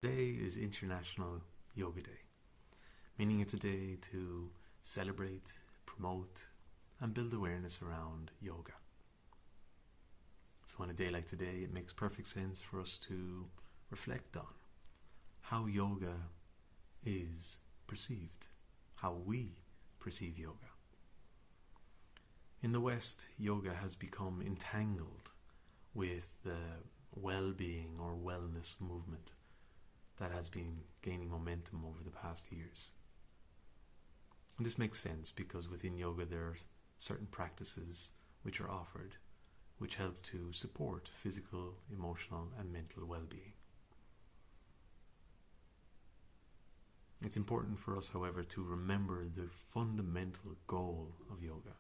Today is International Yoga Day, meaning it's a day to celebrate, promote, and build awareness around yoga. So, on a day like today, it makes perfect sense for us to reflect on how yoga is perceived, how we perceive yoga. In the West, yoga has become entangled with the well being or wellness movement that has been gaining momentum over the past years. And this makes sense because within yoga there are certain practices which are offered which help to support physical, emotional, and mental well-being. It's important for us, however, to remember the fundamental goal of yoga,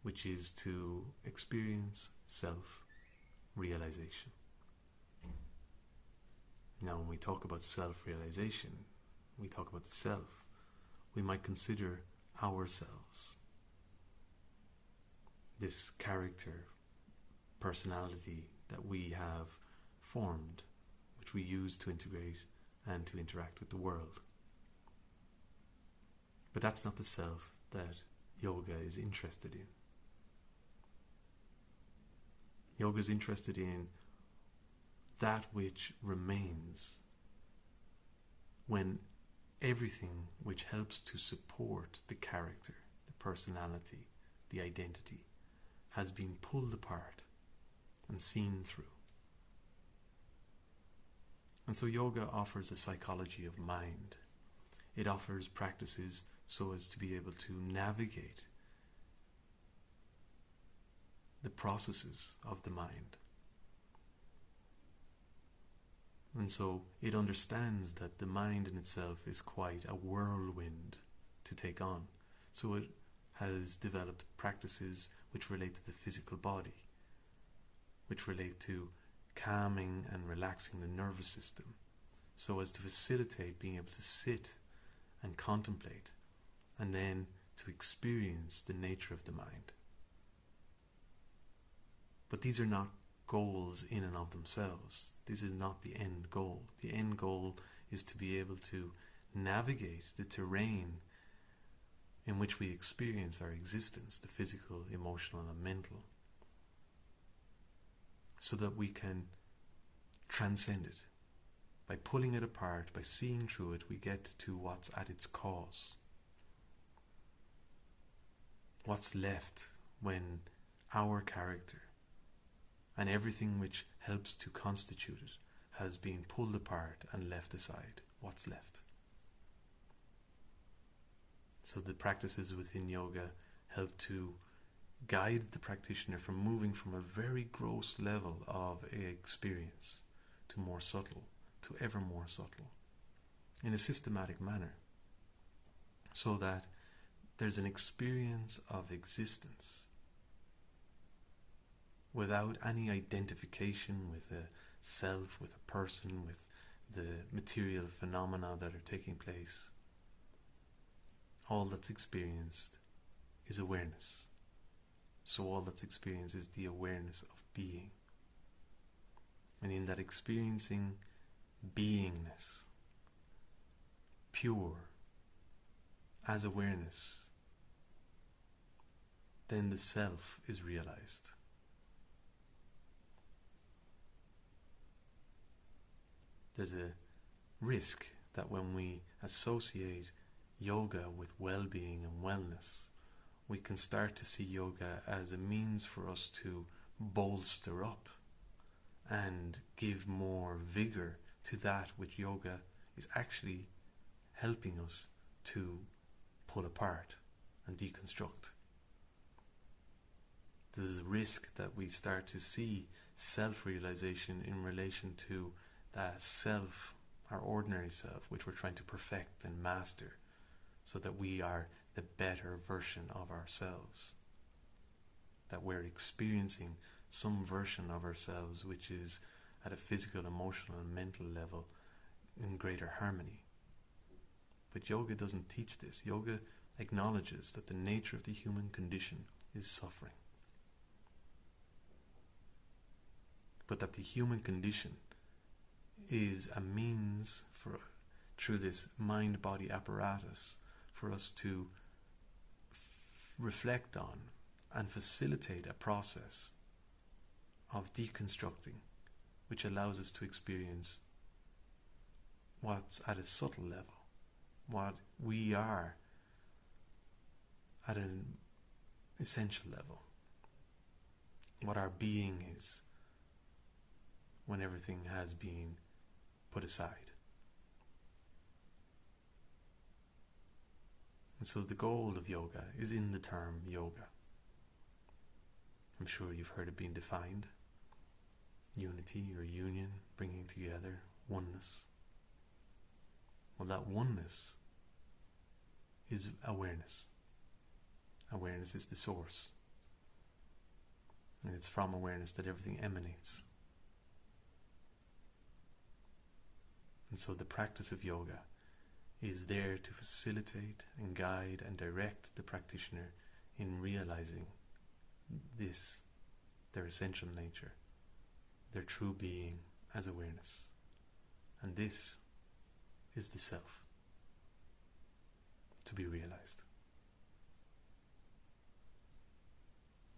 which is to experience self-realization. Now, when we talk about self-realization, we talk about the self, we might consider ourselves. This character, personality that we have formed, which we use to integrate and to interact with the world. But that's not the self that yoga is interested in. Yoga is interested in that which remains when everything which helps to support the character, the personality, the identity has been pulled apart and seen through. And so yoga offers a psychology of mind. It offers practices so as to be able to navigate the processes of the mind. And so it understands that the mind in itself is quite a whirlwind to take on. So it has developed practices which relate to the physical body, which relate to calming and relaxing the nervous system, so as to facilitate being able to sit and contemplate, and then to experience the nature of the mind. But these are not goals in and of themselves. This is not the end goal. The end goal is to be able to navigate the terrain in which we experience our existence, the physical, emotional, and mental, so that we can transcend it. By pulling it apart, by seeing through it, we get to what's at its cause. What's left when our character and everything which helps to constitute it has been pulled apart and left aside. What's left? So the practices within yoga help to guide the practitioner from moving from a very gross level of experience to more subtle, to ever more subtle, in a systematic manner, so that there's an experience of existence without any identification with a self, with a person, with the material phenomena that are taking place. All that's experienced is awareness. So all that's experienced is the awareness of being. And in that experiencing beingness, pure, as awareness, then the self is realized. There's a risk that when we associate yoga with well-being and wellness, we can start to see yoga as a means for us to bolster up and give more vigor to that which yoga is actually helping us to pull apart and deconstruct. There's a risk that we start to see self-realization in relation to that self, our ordinary self, which we're trying to perfect and master so that we are the better version of ourselves. That we're experiencing some version of ourselves which is at a physical, emotional, and mental level in greater harmony. But yoga doesn't teach this. Yoga acknowledges that the nature of the human condition is suffering. But that the human condition is a means for, through this mind-body apparatus, for us to reflect on and facilitate a process of deconstructing, which allows us to experience what's at a subtle level, what we are at an essential level, what our being is when everything has been put aside. And so the goal of yoga is in the term yoga. I'm sure you've heard it being defined: unity or union, bringing together, oneness. Well, that oneness is awareness. Awareness is the source. And it's from awareness that everything emanates. And so the practice of yoga is there to facilitate and guide and direct the practitioner in realizing this, their essential nature, their true being as awareness. And this is the self to be realized.